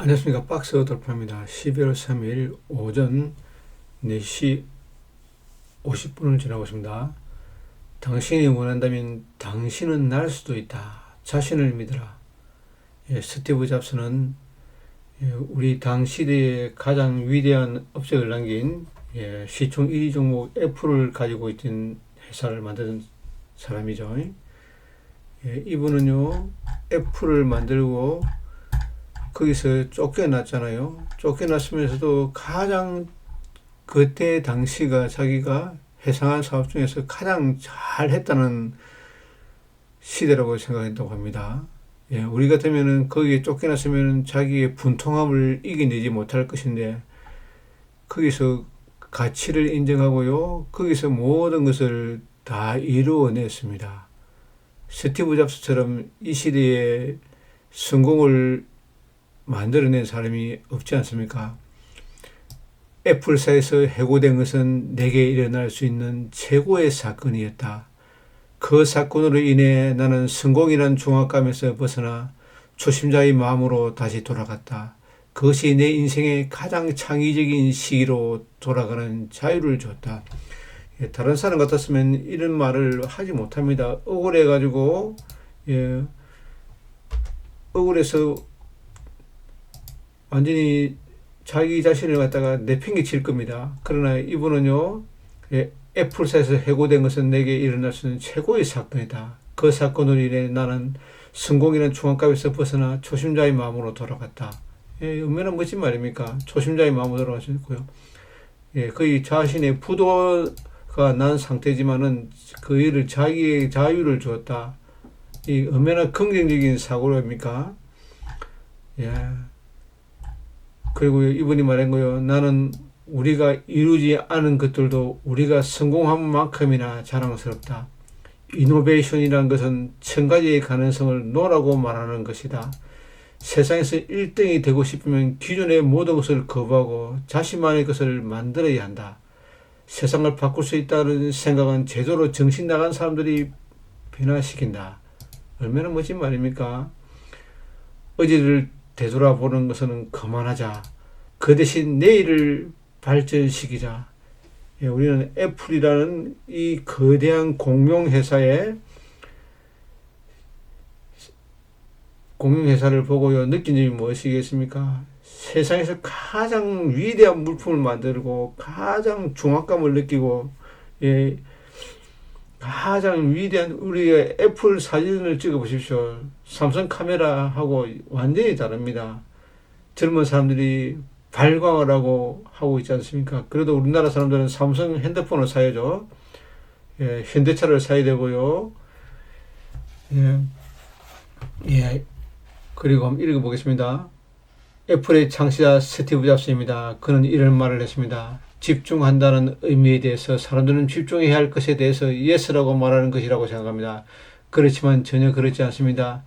안녕하십니까. 박스 돌파입니다. 12월 3일 오전 4시 50분을 지나고 있습니다. 당신이 원한다면 당신은 날 수도 있다. 자신을 믿어라. 스티브 잡스는 우리 당 시대의 가장 위대한 업적을 남긴 시총 1위 종목 애플을 가지고 있던 회사를 만든 사람이죠. 이분은요, 애플을 만들고 거기서 쫓겨났잖아요. 쫓겨났으면서도 가장 그때 당시가 자기가 회상한 사업 중에서 가장 잘했다는 시대라고 생각했다고 합니다. 우리 같으면은 거기에 쫓겨났으면 자기의 분통함을 이겨내지 못할 것인데 거기서 가치를 인정하고요. 거기서 모든 것을 다 이루어냈습니다. 스티브 잡스처럼 이 시대에 성공을 만들어낸 사람이 없지 않습니까? 애플사에서 해고된 것은 내게 일어날 수 있는 최고의 사건이었다. 그 사건으로 인해 나는 성공이란 중압감에서 벗어나 초심자의 마음으로 다시 돌아갔다. 그것이 내 인생의 가장 창의적인 시기로 돌아가는 자유를 줬다. 다른 사람 같았으면 이런 말을 하지 못합니다. 억울해가지고, 억울해서 완전히 자기 자신을 갖다가 내팽개칠 겁니다. 그러나 이분은요, 애플사에서 해고된 것은 내게 일어날 수 있는 최고의 사건이다. 그 사건으로 인해 나는 성공이라는 중압감에서 벗어나 초심자의 마음으로 돌아갔다. 얼마나 멋진 말입니까? 초심자의 마음으로 돌아가셨고요. 거의 자신의 부도가 난 상태지만은 그 일을 자기의 자유를 주었다. 이 얼마나 긍정적인 사고입니까? 그리고 이분이 말한 거요. 나는 우리가 이루지 않은 것들도 우리가 성공한 만큼이나 자랑스럽다. 이노베이션이라는 것은 1000가지의 가능성을 노라고 말하는 것이다. 세상에서 1등이 되고 싶으면 기존의 모든 것을 거부하고 자신만의 것을 만들어야 한다. 세상을 바꿀 수 있다는 생각은 제대로 정신 나간 사람들이 변화시킨다. 얼마나 멋진 말입니까? 어제를 되돌아보는 것은 그만하자. 그 대신 내일을 발전시키자. 우리는 애플이라는 이 거대한 공룡회사를 보고요, 느낀 점이 무엇이겠습니까? 세상에서 가장 위대한 물품을 만들고 가장 중압감을 느끼고 가장 위대한 우리의 애플 사진을 찍어 보십시오. 삼성 카메라하고 완전히 다릅니다. 젊은 사람들이 발광을 하고 있지 않습니까? 그래도 우리나라 사람들은 삼성 핸드폰을 사야죠. 현대차를 사야 되고요. 그리고 한번 읽어보겠습니다. 애플의 창시자 스티브 잡스입니다. 그는 이런 말을 했습니다. 집중한다는 의미에 대해서 사람들은 집중해야 할 것에 대해서 yes라고 말하는 것이라고 생각합니다. 그렇지만 전혀 그렇지 않습니다.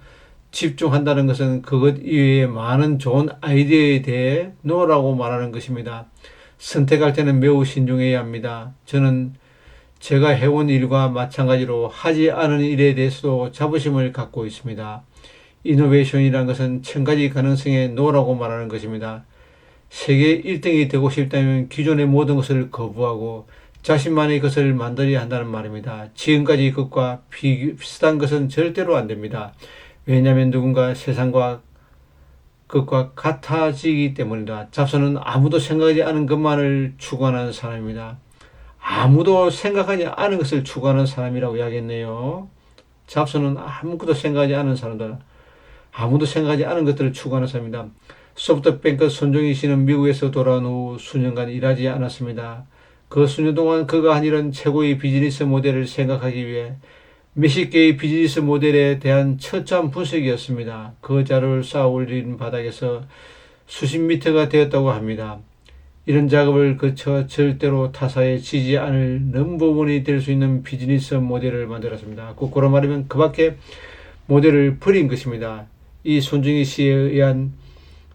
집중한다는 것은 그것 이외에 많은 좋은 아이디어에 대해 no라고 말하는 것입니다. 선택할 때는 매우 신중해야 합니다. 저는 제가 해온 일과 마찬가지로 하지 않은 일에 대해서도 자부심을 갖고 있습니다. 이노베이션이라는 것은 1000가지 가능성에 no라고 말하는 것입니다. 세계 1등이 되고 싶다면 기존의 모든 것을 거부하고 자신만의 것을 만들어야 한다는 말입니다. 지금까지 것과 비슷한 것은 절대로 안 됩니다. 왜냐하면 누군가 세상과 것과 같아지기 때문이다. 잡스는 아무도 생각하지 않은 것만을 추구하는 사람입니다. 아무도 생각하지 않은 것을 추구하는 사람이라고 이야기했네요. 잡스는 아무것도 생각하지 않은 사람들, 아무도 생각하지 않은 것들을 추구하는 사람입니다. 소프트뱅크 손정희 씨는 미국에서 돌아온 후 수년간 일하지 않았습니다. 그 수년 동안 그가 한 일은 최고의 비즈니스 모델을 생각하기 위해 몇십 개의 비즈니스 모델에 대한 철저한 분석이었습니다. 그 자료를 쌓아 올린 바닥에서 수십 미터가 되었다고 합니다. 이런 작업을 거쳐 절대로 타사에 지지 않을 넘버원이 될 수 있는 비즈니스 모델을 만들었습니다. 거꾸로 말하면 그 밖에 모델을 버린 것입니다. 이 손정희 씨에 의한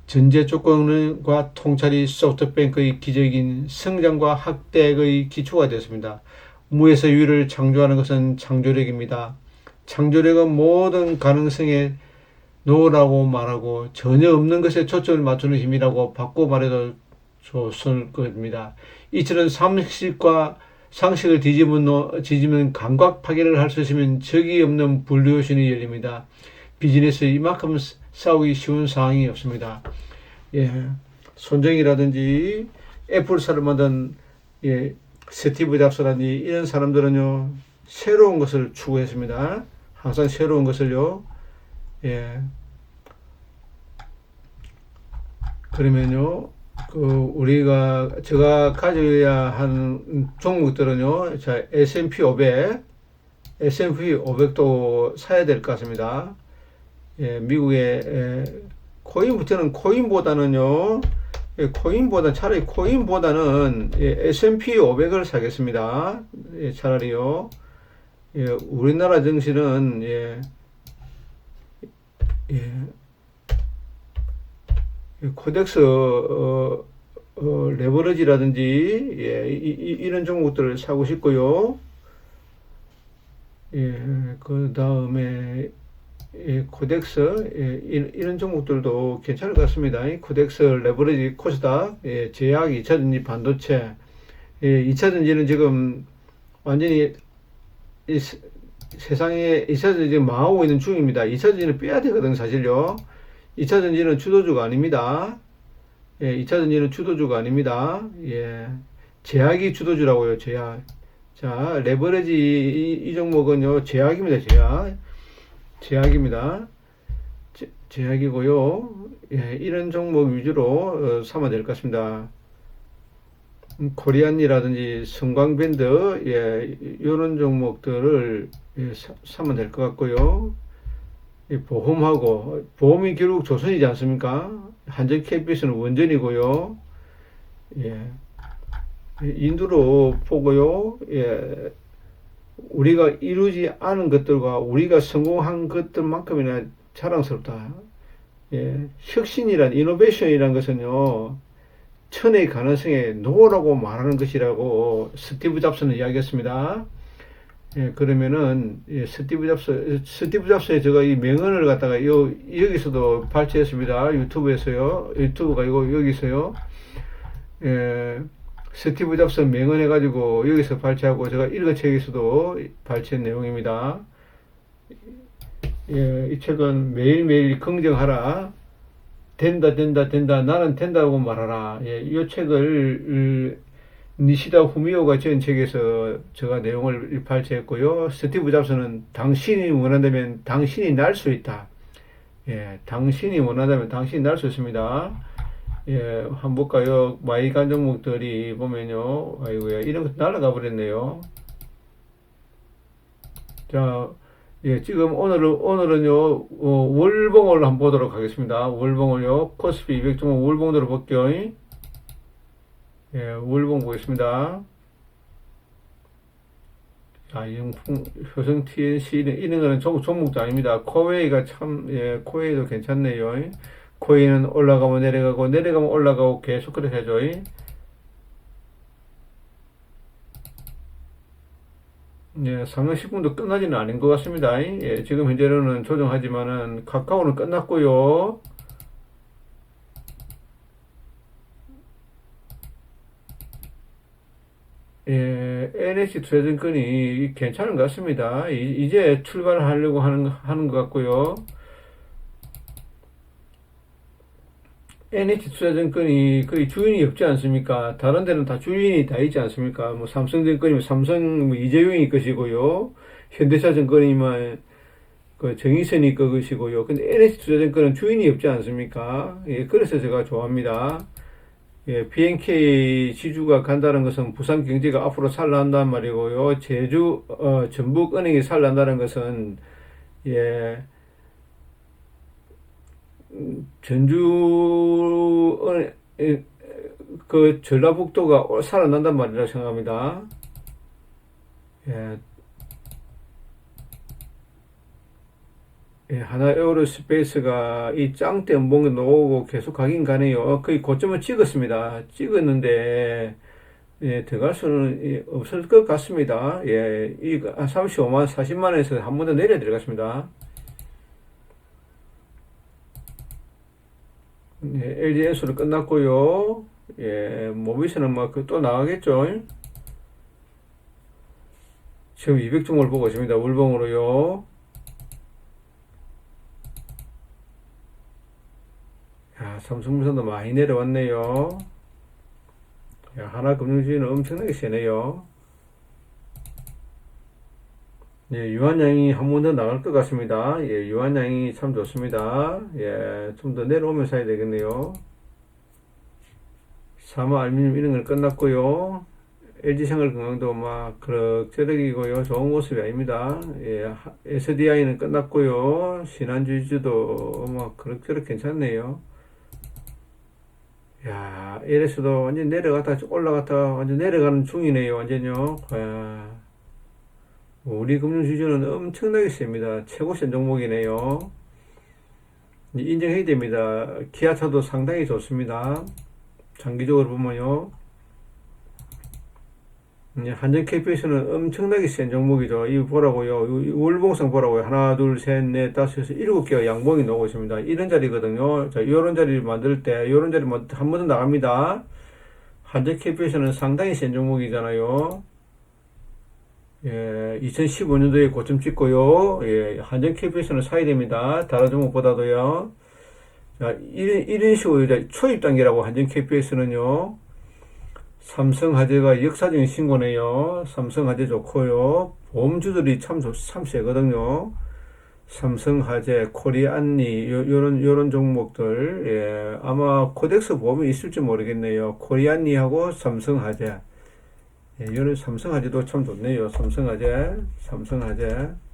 전제 조건과 통찰이 소프트뱅크의 기적인 성장과 확대의 기초가 되었습니다. 무에서 유를 창조하는 것은 창조력입니다. 창조력은 모든 가능성에 노라고 말하고 전혀 없는 것에 초점을 맞추는 힘이라고 바꿔 말해도 좋을 겁니다. 이처럼 상식을 뒤집으면 감각 파괴를 할 수 있으면 적이 없는 불류신이 열립니다. 비즈니스에 이만큼 싸우기 쉬운 상황이 없습니다. 예, 손정이라든지 애플사를 만든 스티브 잡스라든지 이런 사람들은요 새로운 것을 추구했습니다. 항상 새로운 것을요. 예. 그러면요 제가 가져야 하는 종목들은요 자 S&P 500 S&P 500도 사야 될 것 같습니다. 예, 미국의 코인보다는요 차라리 코인보다는 S&P 500을 사겠습니다. 차라리요. 우리나라 증시는 코덱스 레버리지라든지 이런 종목들을 사고 싶고요. 그 다음에 코덱스 이런 종목들도 괜찮을 것 같습니다. 코덱스 레버리지 코스닥 제약 2차전지 반도체 2차전지는 지금 완전히 세상에 2차전지 지금 망하고 있는 중입니다. 2차전지는 빼야 되거든 사실요. 2차전지는 주도주가 아닙니다. 2차전지는 주도주가 아닙니다. 제약이 주도주라고요. 제약. 자, 레버리지 이 종목은요. 제약입니다. 제약입니다. 제약이고요. 이런 종목 위주로 사면 될 것 같습니다. 코리안이라든지 성광밴드 이런 종목들을 사면 될 것 같고요. 보험하고 보험이 결국 조선이지 않습니까? 한전 KPS는 원전이고요. 인두로 보고요. 우리가 이루지 않은 것들과 우리가 성공한 것들만큼이나 자랑스럽다. 혁신이란 이노베이션이란 것은요. 천의 가능성에 노라고 말하는 것이라고 스티브 잡스는 이야기했습니다. 그러면은 스티브 잡스의 제가 이 명언을 갖다가 여기서도 발췌했습니다. 유튜브가 여기서요. 스티브 잡스 명언 해가지고 여기서 발췌하고 제가 읽은 책에서도 발췌한 내용입니다. 이 책은 매일매일 긍정하라. 된다 나는 된다고 말하라. 이 책을 니시다 후미오가 지은 책에서 제가 내용을 발췌했고요. 스티브 잡스는 당신이 원한다면 당신이 날 수 있다. 당신이 원한다면 당신이 날 수 있습니다. 한번 볼까요? 마이간 종목들이 보면요. 아이고야, 이런 거 날아가 버렸네요. 자, 지금 오늘은요, 월봉을 한번 보도록 하겠습니다. 월봉을요, 코스피 200 종목 월봉으로 볼게요. 월봉 보겠습니다. 자, 영풍, 효성 TNC, 이런 거는 종목도 아닙니다. 코웨이가 코웨이도 괜찮네요. 코웨이는 올라가면 내려가면 올라가고 계속 그렇게 해줘. 상승 10분도 끝나지는 않은 것 같습니다. 지금 현재로는 조정하지만은, 카카오는 끝났고요. NH 투자증권이 괜찮은 것 같습니다. 이제 출발을 하려고 하는 것 같고요. NH 투자증권이 거의 주인이 없지 않습니까? 다른 데는 다 주인이 다 있지 않습니까? 뭐 삼성증권이면 삼성 이재용이 것이고요. 현대차증권이면 그 정의선이 것이고요. 근데 NH 투자증권은 주인이 없지 않습니까? 그래서 제가 좋아합니다. BNK 지주가 간다는 것은 부산 경제가 앞으로 살아난다는 말이고요. 전북은행이 살아난다는 것은, 전라북도가 살아난단 말이라고 생각합니다. 하나 에어로스페이스가 이 짱대 연봉이 나오고 계속 가긴 가네요. 거의 고점을 찍었는데, 들어갈 수는 없을 것 같습니다. 이 35만, 40만원에서 한 번 더 내려 들어갔습니다. LG 엔솔은 끝났고요. 예, 모비스는 뭐 또 나가겠죠. 지금 200종을 보고 있습니다. 울봉으로요. 야, 삼성물산도 많이 내려왔네요. 야, 하나금융주의는 엄청나게 세네요. 예, 유한양이 한 번 더 나갈 것 같습니다. 예, 유한양이 참 좋습니다. 예, 좀 더 내려오면 사야 되겠네요. 사마 알루미늄 이런 건 끝났고요. LG생활건강도 막 그럭저럭이고요. 좋은 모습이 아닙니다. 예, SDI는 끝났고요. 신한주주도 뭐 그럭저럭 괜찮네요. 야, LS도 완전 내려갔다 올라갔다 완전 내려가는 중이네요. 완전요. 야, 우리 금융주주는 엄청나게 셉니다. 최고 센 종목이네요. 인정해야 됩니다. 기아차도 상당히 좋습니다. 장기적으로 보면요. 한전 KPS는 엄청나게 센 종목이죠. 이거 보라고요. 월봉상 보라고요. 하나, 둘, 셋, 넷, 다섯, 여섯, 일곱 개가 양봉이 나오고 있습니다. 이런 자리거든요. 자, 이런 자리를 만들 때, 이런 자리 한 번 더 나갑니다. 한전 KPS는 상당히 센 종목이잖아요. 예, 2015년도에 고점 찍고요. 예, 한전 KPS는 사야 됩니다. 다른 종목보다도요. 자, 이런 식으로 초입 단계라고 한전 KPS는요. 삼성화재가 역사적인 신고네요. 삼성화재 좋고요. 보험주들이 참 세거든요. 삼성화재, 코리안리, 요런 종목들, 예, 아마 코덱스 보험이 있을지 모르겠네요. 코리안리하고 삼성화재. 예, 요런 삼성화재도 참 좋네요. 삼성화재.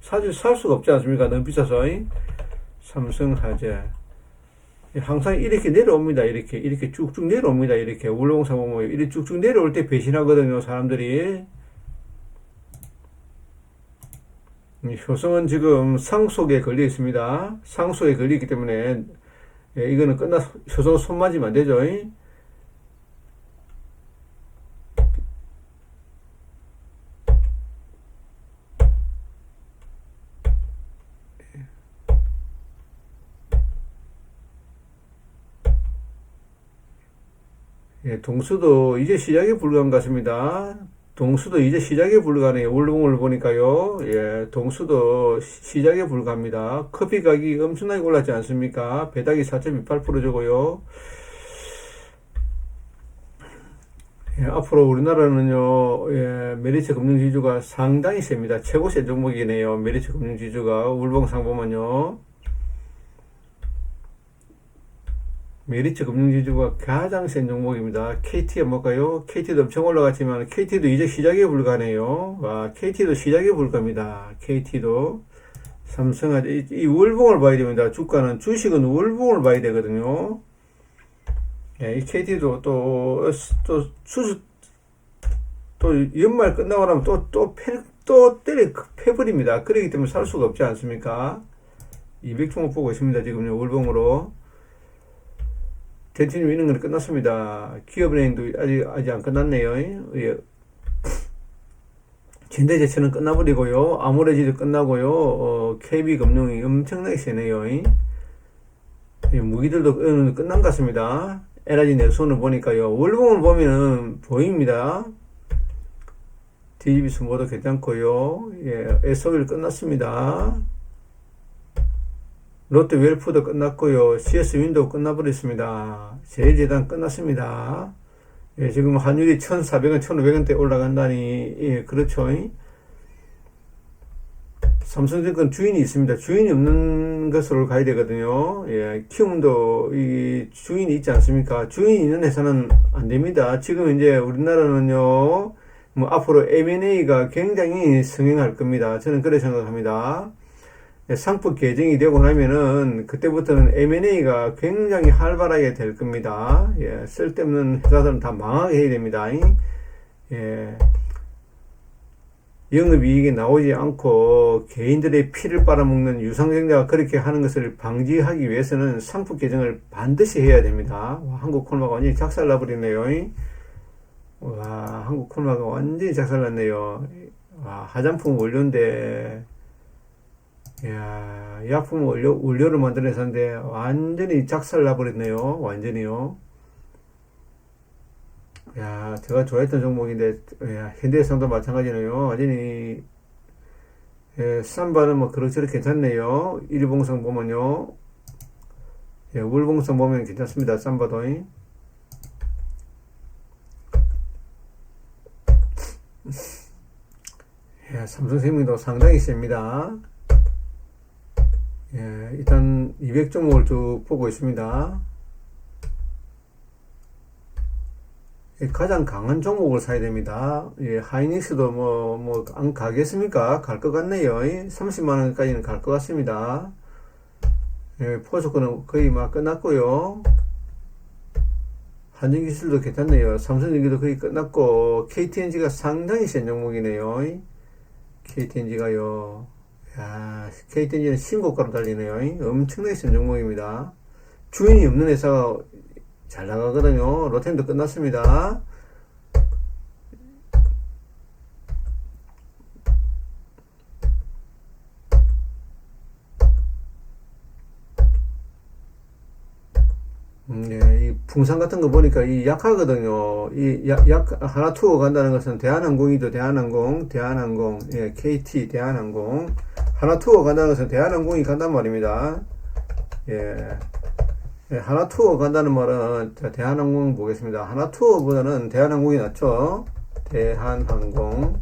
살 수가 없지 않습니까? 너무 비싸서. 삼성화재. 항상 이렇게 내려옵니다. 이렇게 쭉쭉 내려옵니다. 이렇게 울릉상 보면 이렇게 쭉쭉 내려올 때 배신하거든요. 사람들이. 효성은 지금 상속에 걸려 있습니다. 상속에 걸려 있기 때문에 예, 이거는 효성 손 맞으면 안 되죠. 예, 동수도 이제 시작에 불과한 것 같습니다. 동수도 이제 시작에 불과하네요. 울릉을 보니까요. 예, 동수도 시작에 불과합니다. 커피 가격이 엄청나게 올랐지 않습니까? 배당이 4.28%죠고요. 예, 앞으로 우리나라는요, 예, 메리츠 금융지주가 상당히 셉니다. 최고 센 종목이네요. 메리츠 금융지주가 울봉상 보면요. 메리츠 금융지주가 가장 센 종목입니다. KT가 뭘까요? KT도 엄청 올라갔지만 KT도 이제 시작에 불과하네요. 와, KT도 시작에 불과합니다. KT도 삼성화재 이 월봉을 봐야 됩니다. 주식은 월봉을 봐야 되거든요. 예, 이 KT도 또 연말 끝나고 나면 또 패버립니다. 그렇기 때문에 살 수가 없지 않습니까? 200종목 보고 있습니다. 지금요, 월봉으로. 텐티늄 이런 건 끝났습니다. 기업은행도 아직 안 끝났네요. 예. 현대제철은 끝나버리고요. 아모레지도 끝나고요. KB금융이 엄청나게 세네요. 예, 무기들도 끝난 것 같습니다. LG 넥슨을 보니까요. 월봉을 보면은 보입니다. DGB스 모두 괜찮고요. 예, SOL 끝났습니다. 롯데웰프도 끝났고요. CS윈도 끝나버렸습니다. 제일재단 끝났습니다. 예, 지금 환율이 1,400원, 1,500원대 올라간다니, 예, 그렇죠. 삼성증권 주인이 있습니다. 주인이 없는 것으로 가야 되거든요. 예, 키움도 이 주인이 있지 않습니까? 주인이 있는 회사는 안 됩니다. 지금 이제 우리나라는요, 뭐 앞으로 M&A가 굉장히 성행할 겁니다. 저는 그렇게 생각합니다. 상법 개정이 되고 나면은 그때부터는 M&A가 굉장히 활발하게 될 겁니다. 예, 쓸데없는 회사들은 다 망하게 해야 됩니다. 예, 영업이익이 나오지 않고 개인들의 피를 빨아먹는 유상증자가 그렇게 하는 것을 방지하기 위해서는 상법 개정을 반드시 해야 됩니다. 와, 한국 콜마가 완전히 작살나버리네요. 와, 한국 콜마가 완전히 작살났네요. 와, 화장품 원료인데 이야, 약품 원료를 만들어냈었는데 완전히 작살나버렸네요. 완전히요. 야, 제가 좋아했던 종목인데, 야, 현대해상도 마찬가지네요. 완전히, 예, 삼바는 뭐 그럭저럭 괜찮네요. 일봉상 보면요. 예, 월봉상 보면 괜찮습니다. 삼바도. 예, 삼성생명도 상당히 셉니다. 예, 일단 200종목을 쭉 보고 있습니다. 예, 가장 강한 종목을 사야 됩니다. 예, 하이닉스도 안 가겠습니까? 갈 것 같네요. 30만원까지는 갈 것 같습니다. 예, 포스코는 거의 막 끝났고요. 한전기술도 괜찮네요. 삼성전기도 거의 끝났고, KTNG가 상당히 센 종목이네요. KTNG가요. 야, KTNG는 신고가로 달리네요. 엄청나게 센 종목입니다. 주인이 없는 회사가 잘 나가거든요. 롯데도 끝났습니다. 예, 이 풍산 같은 거 보니까 이 약하거든요. 하나 투어 간다는 것은 대한항공이죠. 대한항공, 예, KT, 대한항공. 하나 투어 간다는 것은 대한항공이 간단 말입니다. 예, 예, 하나 투어 간다는 말은, 자, 대한항공 보겠습니다. 하나 투어보다는 대한항공이 낫죠. 대한항공.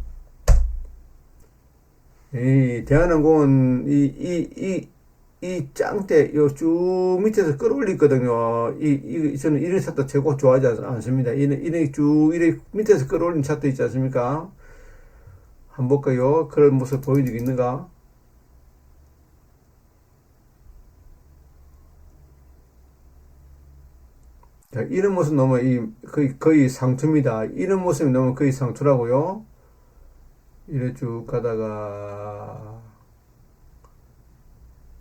이 대한항공은 이 짱대 요 쭉 밑에서 끌어올리거든요. 저는 이런 차트 최고 좋아하지 않습니다. 이런 쭉 이렇게 밑에서 끌어올린 차트 있지 않습니까? 한번 볼까요? 그런 모습 보여주겠는가? 자, 이런 모습 너무 거의 상투입니다. 이런 모습이 너무 거의 상투라고요. 이래 쭉 가다가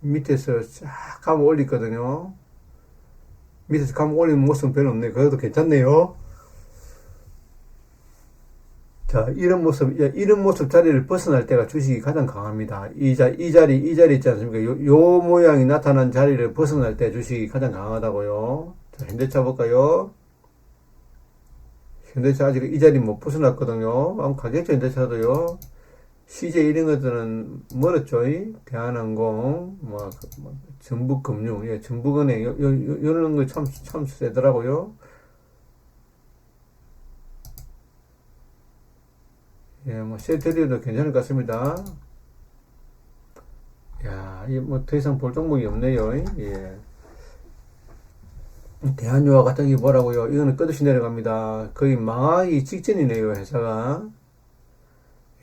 밑에서 쫙 감아 올리거든요. 밑에서 감아 올리는 모습은 별로 없네요. 그래도 괜찮네요. 자, 이런 모습 자리를 벗어날 때가 주식이 가장 강합니다. 이 자리 있지 않습니까? 요 모양이 나타난 자리를 벗어날 때 주식이 가장 강하다고요. 자, 현대차 볼까요? 현대차 아직 이 자리 못 벗어났거든요. 한번 가겠죠, 현대차도요. CJ 이런 것들은 멀었죠. 대한항공, 전북금융, 예, 전북은행, 이런 거 참 세더라고요. 예, 세트리도 괜찮을 것 같습니다. 야, 더 이상 볼 종목이 없네요. 예. 대한유화 같은 게 뭐라고요? 이거는 끝없이 내려갑니다. 거의 망하기 직전이네요, 회사가.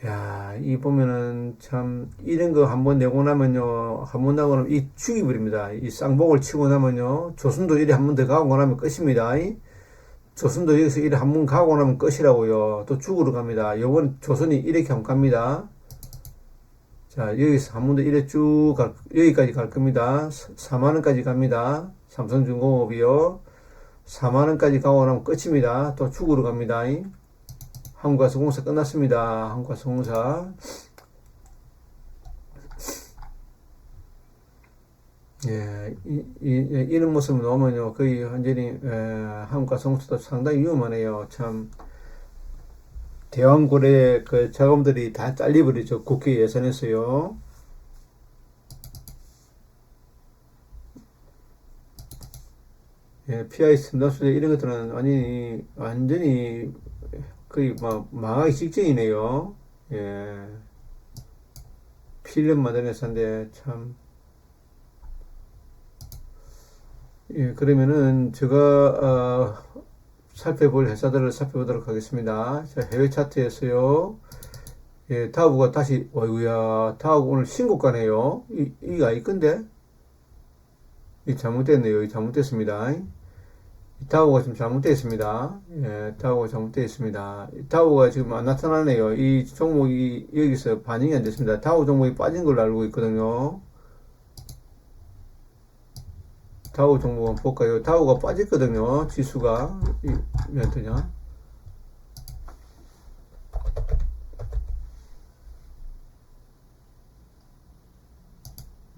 야, 이 보면은 참, 이런 거 한번 내고 나면요, 한번 나고 나면 이 죽이버립니다. 이 쌍봉을 치고 나면요, 조선도 이리 한 번 더 가고 나면 끝입니다. 조선도 여기서 이리 한 번 가고 나면 끝이라고요. 또 죽으러 갑니다. 요번 조선이 이렇게 한번 갑니다. 자, 여기서 한 번 더 이래 여기까지 갈 겁니다. 4만원까지 갑니다. 삼성중공업이요. 4만원까지 가고 나면 끝입니다. 또 죽으러 갑니다. 한국가스공사 끝났습니다. 한국가스공사. 예, 이런 모습을 놓으면요, 거의 완전히, 한국가스공사도 상당히 위험하네요. 참, 대왕고래 그 자금들이 다 잘려버리죠. 국회 예산에서요. 예, PI 선답수대 이런 것들은 완전히 거의 망하기 직전이네요. 예, 필름 만드는 회사인데 참. 예, 그러면은 제가 살펴볼 회사들을 살펴보도록 하겠습니다. 자, 해외 차트에서요. 예, 다우가 다시, 어이구야, 다우 오늘 신고가네요. 이게 아닐 건데? 이 잘못됐네요. 이 잘못됐습니다. 다우가 지금 잘못되어 있습니다. 예, 다우가 잘못되어 있습니다. 다우가 지금 안 나타나네요. 이 종목이 여기서 반영이 안 됐습니다. 다우 종목이 빠진 걸로 알고 있거든요. 다우 종목 한번 볼까요? 다우가 빠졌거든요. 지수가. 몇 되냐?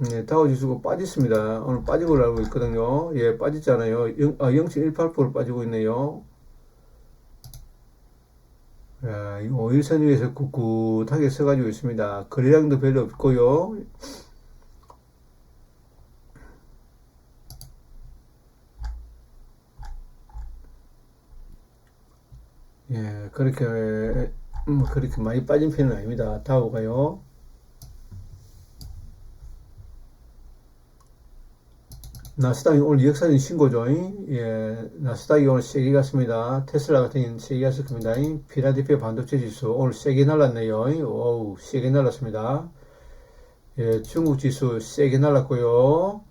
네, 다우 지수가 빠졌습니다. 오늘 빠진 걸로 알고 있거든요. 예, 빠졌잖아요. 0.18% 빠지고 있네요. 야, 이 5일선 위에서 꿋꿋하게 서가지고 있습니다. 거래량도 별로 없고요. 예, 그렇게 많이 빠진 편은 아닙니다. 다우가요. 나스닥이 오늘 역사적인 신고죠. 예, 나스닥이 오늘 세게 갔습니다. 테슬라 같은 경우는 세게 갔을 겁니다. 필라델피아 반도체 지수 오늘 세게 날랐네요. 오우, 세게 날랐습니다. 예, 중국 지수 세게 날랐고요.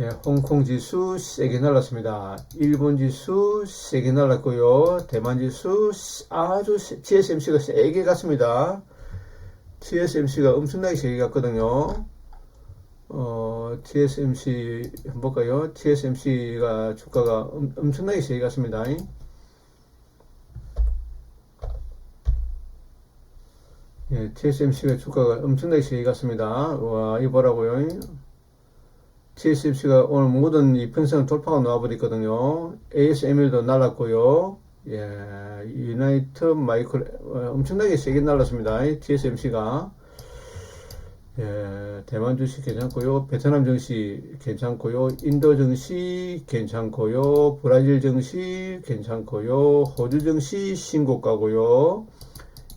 예, 홍콩 지수 세게 날랐습니다. 일본 지수 세게 날랐고요. 대만 지수 아주 TSMC가 세게 갔습니다. TSMC가 엄청나게 세게 갔거든요. TSMC 한번 볼까요? TSMC가 주가가 엄청나게 세게 갔습니다. 예, TSMC가 주가가 엄청나게 세게 갔습니다. 와, 이거 보라고요. TSMC가 오늘 모든 이평선 돌파가 나와버렸거든요. ASML도 날랐고요. 예, 유나이트 마이크로 엄청나게 세게 날랐습니다. TSMC가. 예, 대만 주식 괜찮고요. 베트남 증시 괜찮고요. 인도 증시 괜찮고요. 브라질 증시 괜찮고요. 호주 증시 신고가고요.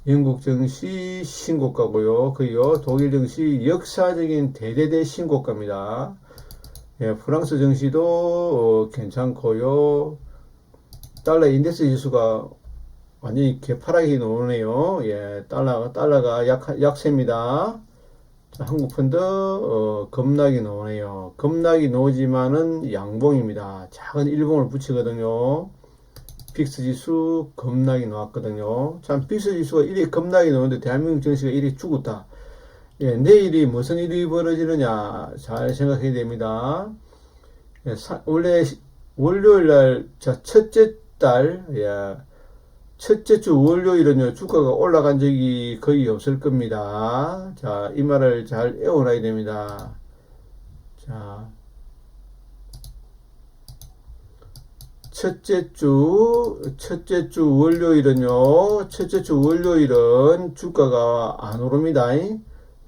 영국 증시 신고가고요. 그리고 독일 증시 역사적인 대대대 신고가입니다. 예, 프랑스 증시도 괜찮고요. 달러 인덱스 지수가 완전히 개파랗게 나오네요. 예, 달러가 약세입니다. 한국 펀드 급락이 나오네요. 급락이 나오지만은 양봉입니다. 작은 일봉을 붙이거든요. 빅스 지수 급락이 나왔거든요. 참 빅스 지수가 이리 급락이 나오는데 대한민국 증시가 이리 죽었다. 예, 내일이 무슨 일이 벌어지느냐 잘 생각해야 됩니다. 예, 원래 월요일 날 첫째 달 예, 첫째 주 월요일은요, 주가가 올라간 적이 거의 없을 겁니다. 자, 이 말을 잘 외워놔야 됩니다. 자, 첫째 주 월요일은 주가가 안 오릅니다.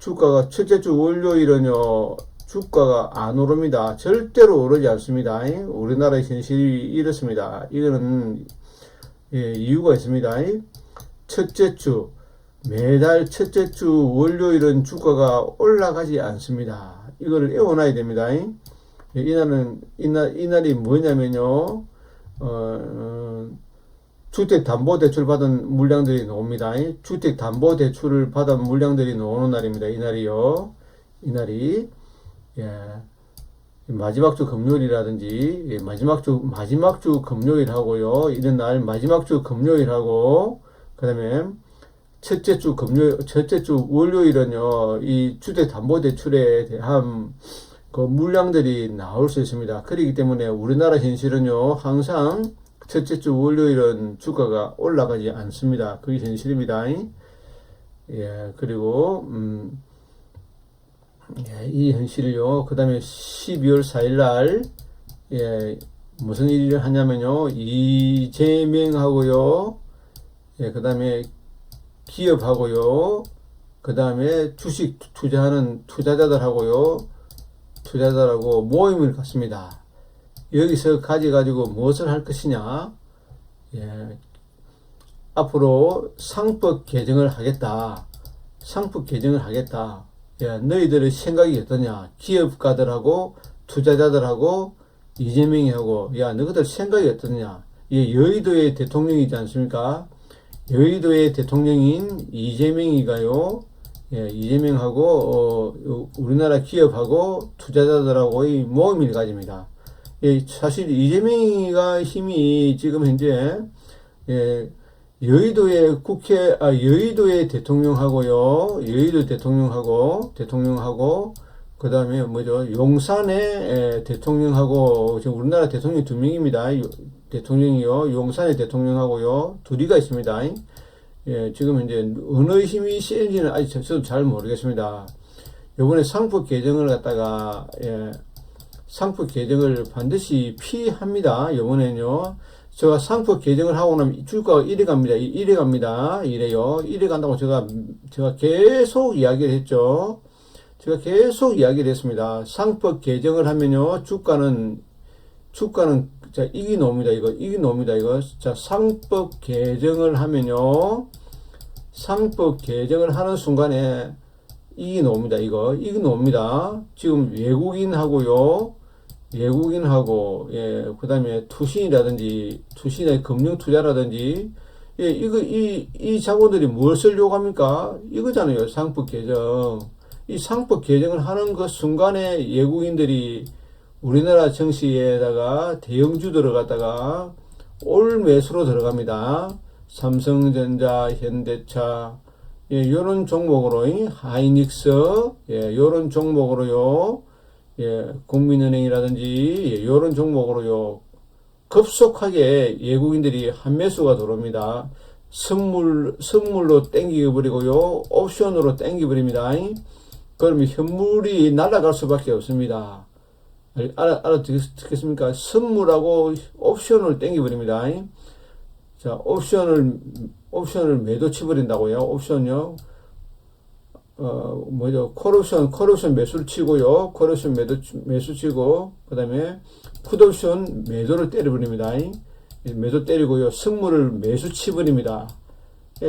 첫째 주 월요일은요, 주가가 안 오릅니다. 절대로 오르지 않습니다. 우리나라의 현실이 이렇습니다. 이거는 예, 이유가 있습니다. 매달 첫째 주 월요일은 주가가 올라가지 않습니다. 이거를 외워놔야 됩니다. 예, 이날이 뭐냐면요, 주택담보대출 받은 물량들이 나옵니다. 주택담보대출을 받은 물량들이 나오는 날입니다. 이날이요. 이날이, 예. 마지막 주 금요일이라든지 마지막 주 금요일 하고요. 이런 날 마지막 주 금요일 하고 그다음에 첫째 주 월요일은요. 이 주택담보대출에 대한 그 물량들이 나올 수 있습니다. 그렇기 때문에 우리나라 현실은요. 항상 첫째 주 월요일은 주가가 올라가지 않습니다. 그게 현실입니다. 예, 그리고 예, 이 현실을요. 그 다음에 12월 4일 날, 예, 무슨 일을 하냐면요. 이재명하고요. 예, 그 다음에 기업하고요. 그 다음에 주식 투자하는 투자자들하고 모임을 갖습니다. 여기서 가지고 무엇을 할 것이냐. 예, 앞으로 상법 개정을 하겠다. 야, 너희들의 생각이 어떠냐? 기업가들하고 투자자들하고 이재명이하고 야, 너희들 생각이 어떠냐? 예, 여의도의 대통령이지 않습니까? 여의도의 대통령인 이재명이가요. 예, 이재명하고 우리나라 기업하고 투자자들하고의 모임을 가집니다. 예, 사실 이재명이가 힘이 지금 현재 예, 여의도의 대통령하고요. 여의도 대통령하고, 그 다음에 용산의 대통령하고, 지금 우리나라 대통령 두 명입니다. 대통령이요. 용산의 대통령하고요. 둘이가 있습니다. 예, 지금 현재 어느 힘이 세는지는 아직 저도 잘 모르겠습니다. 요번에 상법 개정을 갖다가, 상법 개정을 반드시 피합니다. 요번에는요. 제가 상법 개정을 하고 나면 주가가 이래 갑니다. 이래 갑니다. 이래요. 이래 간다고 제가 계속 이야기를 했죠. 제가 계속 이야기를 했습니다. 상법 개정을 하면요. 주가는, 자, 이기 나옵니다. 이거. 자, 상법 개정을 하면요. 상법 개정을 하는 순간에 이기 나옵니다. 이기 나옵니다. 지금 외국인하고, 그 다음에 투신이라든지, 금융 투자라든지, 이 자본들이 무엇을 요구합니까? 이거잖아요. 상법 개정. 이 상법 개정을 하는 그 순간에 외국인들이 우리나라 증시에다가 대형주들을 갖다가 올 매수로 들어갑니다. 삼성전자, 현대차, 요런 종목으로, 하이닉스, 요런 종목으로요, 국민은행이라든지, 요런 종목으로요, 급속하게 외국인들이 한매수가 들어옵니다. 선물로 땡겨버리고요, 옵션으로 땡겨버립니다. 그러면 현물이 날아갈 수밖에 없습니다. 알아듣겠습니까? 선물하고 옵션을 땡겨버립니다. 자, 옵션을 매도 치버린다고요. 옵션요. 콜옵션 매수를 치고요. 콜옵션 매수 치고, 그 다음에 풋옵션 매도를 때려버립니다. 매도 때리고요. 선물을 매수 치버립니다.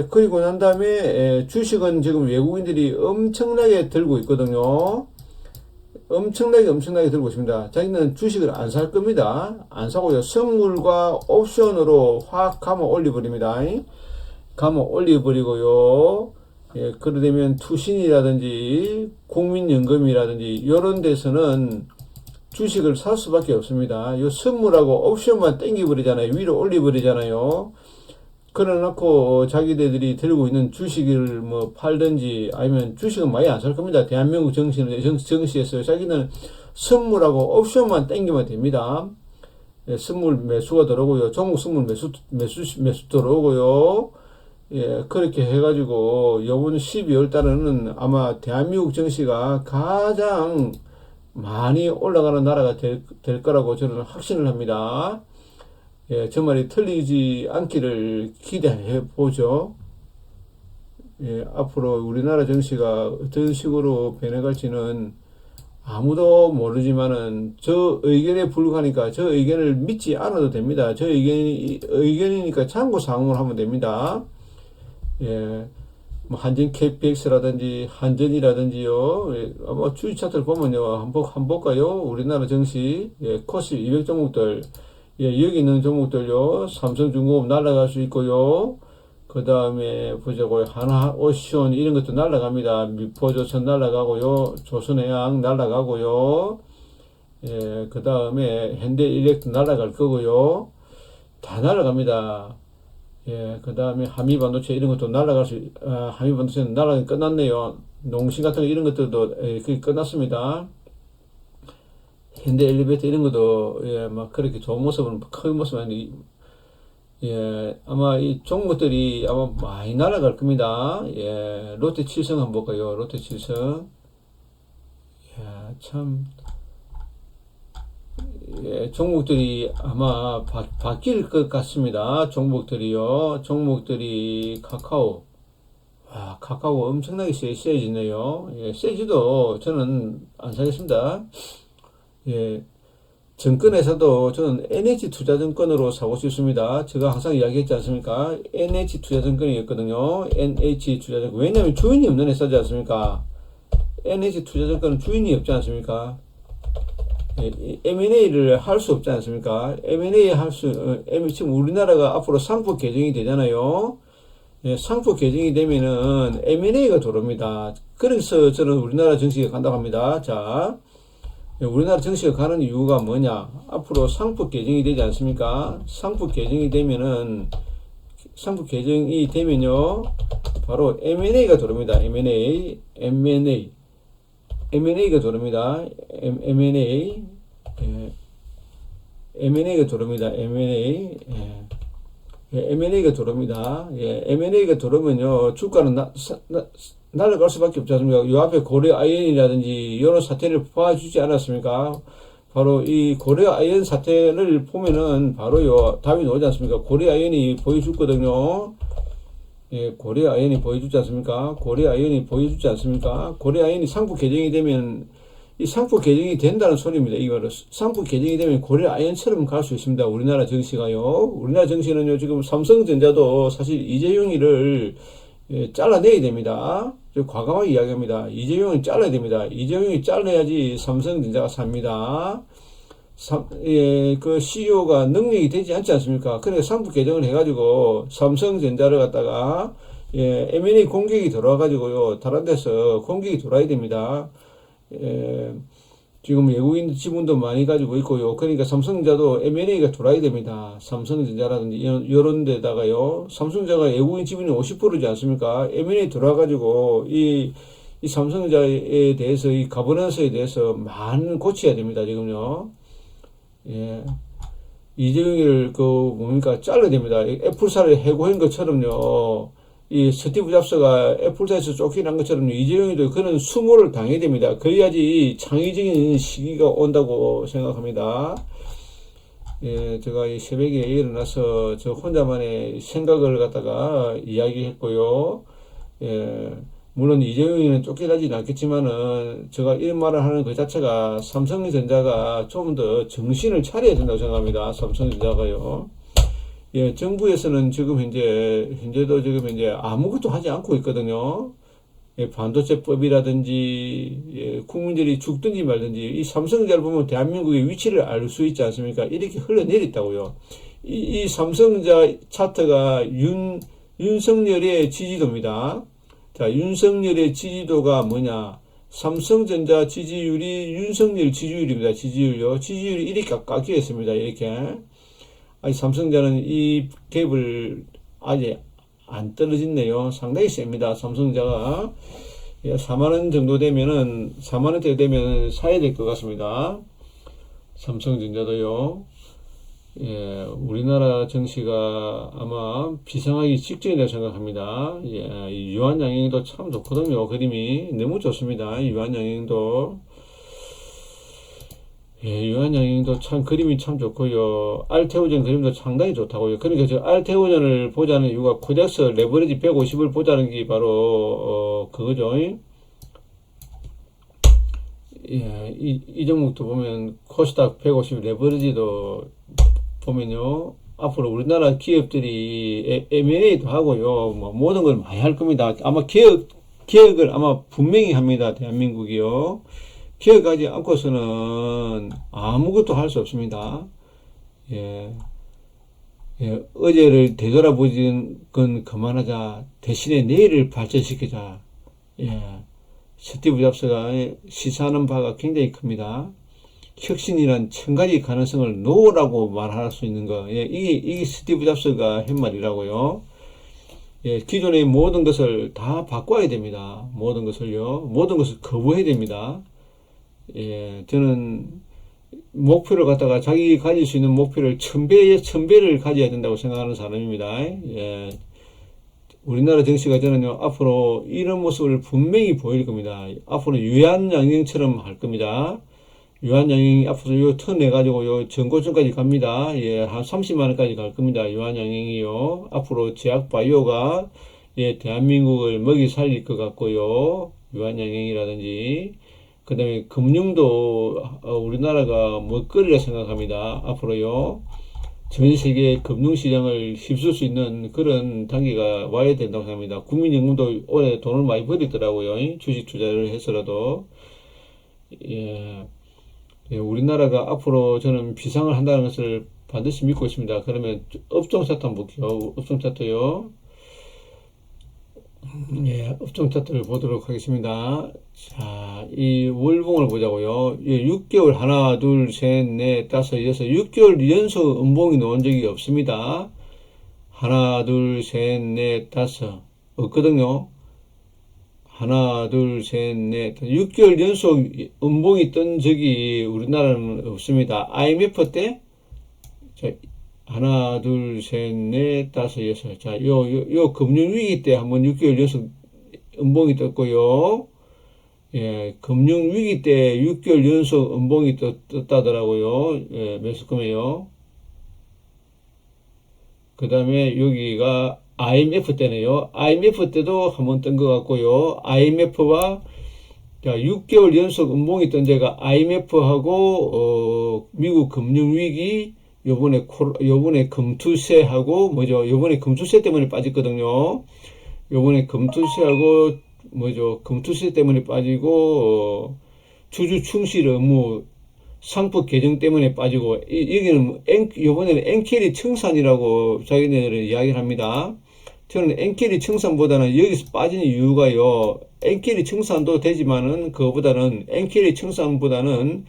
그리고 난 다음에, 주식은 지금 외국인들이 엄청나게 들고 있거든요. 엄청나게 들고 있습니다. 자기는 주식을 안 살 겁니다. 안 사고요. 선물과 옵션으로 확 감아 올려버립니다. 감아 올려버리고요. 그러되면 투신이라든지 국민연금이라든지 이런 데서는 주식을 살 수밖에 없습니다. 요 선물하고 옵션만 땡겨버리잖아요. 위로 올려버리잖아요. 그래놓고 자기들이 들고 있는 주식을 뭐 팔든지 아니면 주식은 많이 안 살 겁니다. 대한민국 정시에서 자기는 선물하고 옵션만 땡기면 됩니다. 선물 매수가 들어오고요. 종목 선물 매수 들어오고요. 그렇게 해가지고 요번 12월 달에는 아마 대한민국 정시가 가장 많이 올라가는 나라가 될 거라고 저는 확신을 합니다. 저 말이 틀리지 않기를 기대해 보죠. 앞으로 우리나라 정시가 어떤 식으로 변해갈지는 아무도 모르지만은 저 의견에 불과하니까 저 의견을 믿지 않아도 됩니다. 저 의견이니까 참고사항을 하면 됩니다. 뭐 한전 KPX라든지 한전이라든지요. 아마 주식 차트를 보면요. 한번 볼까요? 우리나라 정시, 코스 200 종목들. 여기 있는 종목들요. 삼성중공업 날아갈 수 있고요. 그 다음에 보자고요. 하나오션 이런 것도 날아갑니다. 미포조선 날아가고요. 조선해양 날아가고요. 그 다음에 현대일렉도 날아갈 거고요. 다 날아갑니다. 그 다음에 한미반도체 이런 것도 한미반도체는 날아가기 끝났네요. 농심 같은 거 이런 것들도 그게 끝났습니다. 현대 엘리베이터 이런 것도 막 그렇게 좋은 모습은 큰 모습은 아니 아마 이 종목들이 아마 많이 날아갈 겁니다. 롯데칠성 한번 볼까요? 롯데칠성 참 종목들이 아마 바뀔 것 같습니다. 종목들이 카카오 엄청나게 세지네요. 세지도 저는 안 사겠습니다. 정권에서도 저는 NH투자증권으로 사고 싶습니다. 제가 항상 이야기했지 않습니까? NH투자증권이었거든요. NH투자증권. 왜냐하면 주인이 없는 회사지 않습니까? NH투자증권은 주인이 없지 않습니까? M&A를 할 수 없지 않습니까? 지금 우리나라가 앞으로 상법 개정이 되잖아요. 상법 개정이 되면은 M&A가 들어옵니다. 그래서 저는 우리나라 정시에 간다고 합니다. 자. 우리나라 정시가 가는 이유가 뭐냐? 앞으로 상법 개정이 되지 않습니까? 상법 개정이 되면요, 바로 M&A가 들어옵니다. M&A가 들어옵니다. M&A가 들어옵니다. M&A. 예, M&A가 들어옵니다. 예, M&A가 들어오면요, 주가는 날아갈 수밖에 없지 않습니까? 요 앞에 고려 아이언이라든지 이런 사태를 봐주지 않았습니까? 바로 이 고려 아이언 사태를 보면은 바로요, 답이 나오지 않습니까? 고려 아이언이 보여줬거든요. 예, 고려 아이언이 보여주지 않습니까? 고려 아이언이 보여주지 않습니까? 고려 아이언이 상품 개정이 되면 이 상품 개정이 된다는 소리입니다. 이거를 상품 개정이 되면 고려 아이언처럼 갈 수 있습니다. 우리나라 증시가요. 우리나라 증시는요, 지금 삼성전자도 사실 이재용이를 예, 잘라내야 됩니다. 과감하게 이야기합니다. 이재용은 잘라야 됩니다. 이재용이 잘라야지 삼성전자가 삽니다. 예, 그 CEO가 능력이 되지 않지 않습니까? 그러니까 상품 개정을 해가지고 삼성전자를 갖다가 예, M&A 공격이 들어와가지고요, 다른 데서 공격이 들어와야 됩니다. 예, 지금 외국인 지분도 많이 가지고 있고요. 그러니까 삼성전자도 M&A가 들어와야 됩니다. 삼성전자라든지 이런 데다가요. 삼성전자가 외국인 지분이 50%지 않습니까? M&A 들어와가지고 이 삼성전자에 대해서 이 가버넌스에 대해서 많은 고쳐야 됩니다. 지금요. 예. 이재용을 뭡니까 잘라야 됩니다. 애플사를 해고한 것처럼요. 이 스티브 잡스가 애플사에서 쫓겨난 것처럼 이재용이도 그런 수모를 당해야 됩니다. 그래야지 창의적인 시기가 온다고 생각합니다. 예, 제가 이 새벽에 일어나서 저 혼자만의 생각을 갖다가 이야기했고요. 예, 물론 이재용이는 쫓겨나지는 않겠지만은 제가 이런 말을 하는 그 자체가 삼성전자가 좀 더 정신을 차려야 된다고 생각합니다. 삼성전자가요. 예, 정부에서는 지금 현재도 지금 아무것도 하지 않고 있거든요. 예, 반도체법이라든지, 예, 국민들이 죽든지 말든지, 이 삼성전자를 보면 대한민국의 위치를 알 수 있지 않습니까? 이렇게 흘러내렸다고요. 이 삼성전자 차트가 윤석열의 지지도입니다. 자, 윤석열의 지지도가 뭐냐? 삼성전자 지지율이 윤석열 지지율입니다. 지지율요. 지지율이 이렇게 깎여 있습니다. 이렇게. 아니, 삼성전자는 이 갭을 아직 안 떨어졌네요. 상당히 셉니다. 삼성전자가. 예, 4만원 정도 되면은, 4만원대 되면 사야 될 것 같습니다. 삼성전자도요. 예, 우리나라 증시가 아마 비상하기 직전이라고 생각합니다. 예, 이 유한양행도 참 좋거든요. 그림이 너무 좋습니다. 유한양행도. 예, 유한양행도 참 그림이 참 좋고요. 알테오전 그림도 상당히 좋다고요. 그러니까 저 알테오전을 보자는 이유가 코덱스 레버리지 150을 보자는 게 바로 그거죠. 예, 이 종목도 보면 코스닥 150 레버리지도 보면요, 앞으로 우리나라 기업들이 M&A도 하고요, 뭐 모든 걸 많이 할 겁니다. 아마 개혁을 아마 분명히 합니다. 대한민국이요. 기억하지 않고서는 아무것도 할 수 없습니다. 예. 예, 어제를 되돌아보는 건 그만하자. 대신에 내일을 발전시키자. 예. 스티브 잡스가 시사하는 바가 굉장히 큽니다. 혁신이란 1000가지 가능성을 놓으라고 말할 수 있는 거. 예, 이게 스티브 잡스가 한 말이라고요. 예, 기존의 모든 것을 다 바꿔야 됩니다. 모든 것을요. 모든 것을 거부해야 됩니다. 예, 저는 목표를 갖다가 자기 가질 수 있는 목표를 1000배를 가져야 된다고 생각하는 사람입니다. 예, 우리나라 정치가 저는요, 앞으로 이런 모습을 분명히 보일 겁니다. 앞으로 유한양행처럼 할 겁니다. 유한양행이 앞으로 요 턴 해가지고 요 전고점까지 갑니다. 예, 한 30만원까지 갈 겁니다. 유한양행이요. 앞으로 제약바이오가, 예, 대한민국을 먹이 살릴 것 같고요. 유한양행이라든지. 그 다음에 금융도 우리나라가 먹거리라 생각합니다. 앞으로요. 전 세계 금융시장을 휩쓸 수 있는 그런 단계가 와야 된다고 생각합니다. 국민연금도 올해 돈을 많이 벌이더라고요. 주식 투자를 해서라도. 예. 예, 우리나라가 앞으로 저는 비상을 한다는 것을 반드시 믿고 있습니다. 그러면 업종 차트 한번 볼게요. 업종 차트요. 예, 업종 차트를 보도록 하겠습니다. 자, 이 월봉을 보자고요. 예, 6개월 하나, 둘, 셋, 넷, 다섯, 여섯, 6개월 연속 음봉이 나온 적이 없습니다. 하나, 둘, 셋, 넷, 다섯 없거든요. 하나, 둘, 셋, 넷, 6개월 연속 음봉이 뜬 적이 우리나라는 없습니다. IMF 때, 하나, 둘, 셋, 넷, 다섯, 여섯. 자, 요 금융위기 때 한번 6개월 연속 음봉이 떴고요. 예, 금융위기 때 6개월 연속 음봉이 떴다더라고요. 예, 매수금이요. 그 다음에 여기가 IMF 때네요. IMF 때도 한번 뜬 것 같고요. IMF와 자, 6개월 연속 음봉이 뜬 데가 IMF하고, 미국 금융위기, 요번에 금투세하고, 뭐죠? 요번에 금투세 때문에 빠졌거든요. 요번에 금투세하고, 뭐죠? 금투세 때문에 빠지고, 주주 충실 의무 상법 개정 때문에 빠지고, 여기는, 요번에는 엔캐리 청산이라고 자기네들은 이야기를 합니다. 저는 엔캐리 청산보다는 여기서 빠진 이유가요. 엔캐리 청산도 되지만은 그거보다는 엔캐리 청산보다는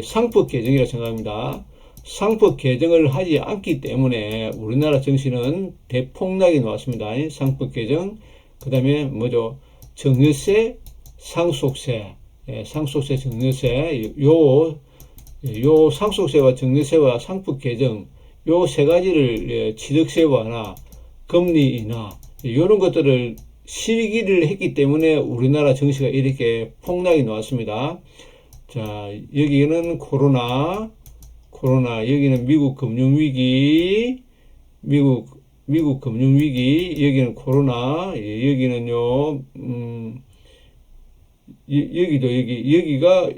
상법 개정이라 생각합니다. 상법 개정을 하지 않기 때문에 우리나라 증시는 대폭락이 나왔습니다. 상법 개정, 그 다음에 뭐죠? 증여세, 상속세, 상속세, 증여세, 요 상속세와 증여세와 상법 개정, 요 세 가지를 취득세 완화, 금리 인하 이런 것들을 실기를 했기 때문에 우리나라 증시가 이렇게 폭락이 나왔습니다. 자, 여기는 코로나, 여기는 미국 금융위기, 미국 금융위기, 여기는 코로나, 여기는요, 여기가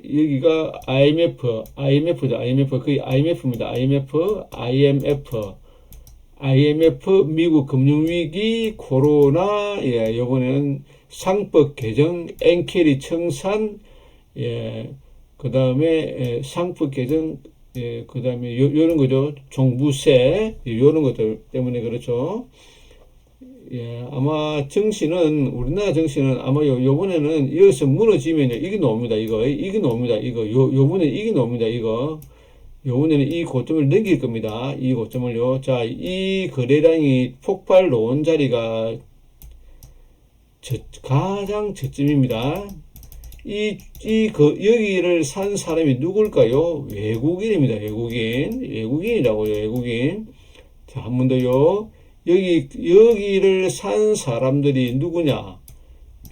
IMF죠. IMF, 거의 IMF입니다. IMF, 미국 금융위기, 코로나, 예, 요번에는 상법 개정, 엔캐리 청산, 예, 그 다음에 상법 개정, 예, 그 다음에 요런 거죠. 종부세, 요런 것들 때문에 그렇죠. 예, 아마 우리나라 정시는 아마 요번에는 여기서 무너지면요, 이게 나옵니다. 이게 나옵니다. 요번에 이게 나옵니다. 요번에는 이 고점을 넘길 겁니다. 이 고점을요. 자, 이 거래량이 폭발 놓은 자리가 가장 저점입니다. 여기를 산 사람이 누굴까요? 외국인입니다. 외국인이라고요. 외국인. 자, 한 번 더요. 여기를 산 사람들이 누구냐?